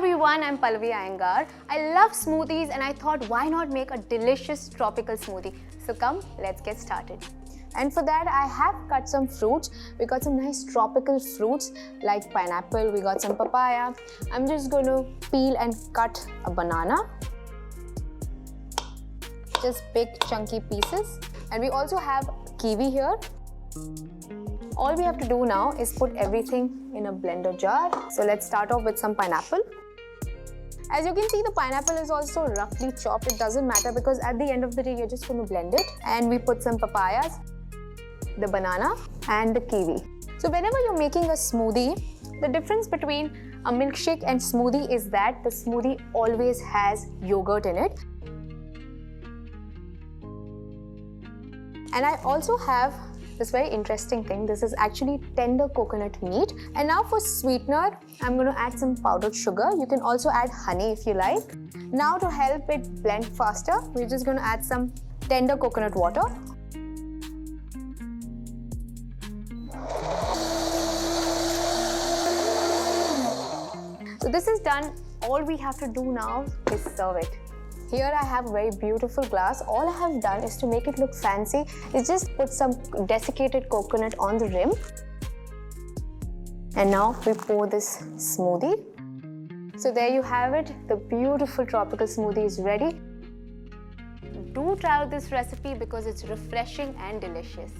everyone, I'm Pallavi Iyengar. I love smoothies and I thought why not make a delicious tropical smoothie. So come, let's get started. And for that I have cut some fruits. We got some nice tropical fruits like pineapple, we got some papaya. I'm just going to peel and cut a banana. Just big chunky pieces. And we also have kiwi here. All we have to do now is put everything in a blender jar. So let's start off with some pineapple. As you can see, the pineapple is also roughly chopped. It doesn't matter because at the end of the day, you're just going to blend it. And we put some papayas, the banana and the kiwi. So whenever you're making a smoothie, the difference between a milkshake and smoothie is that the smoothie always has yogurt in it. And I also have this very interesting thing. This is actually tender coconut meat. And now for sweetener, I'm going to add some powdered sugar. You can also add honey if you like. Now to help it blend faster, we're just going to add some tender coconut water. So this is done. All we have to do now is serve it. Here I have a very beautiful glass. All I have done is to make it look fancy is just put some desiccated coconut on the rim. And now we pour this smoothie. So there you have it. The beautiful tropical smoothie is ready. Do try out this recipe because it's refreshing and delicious.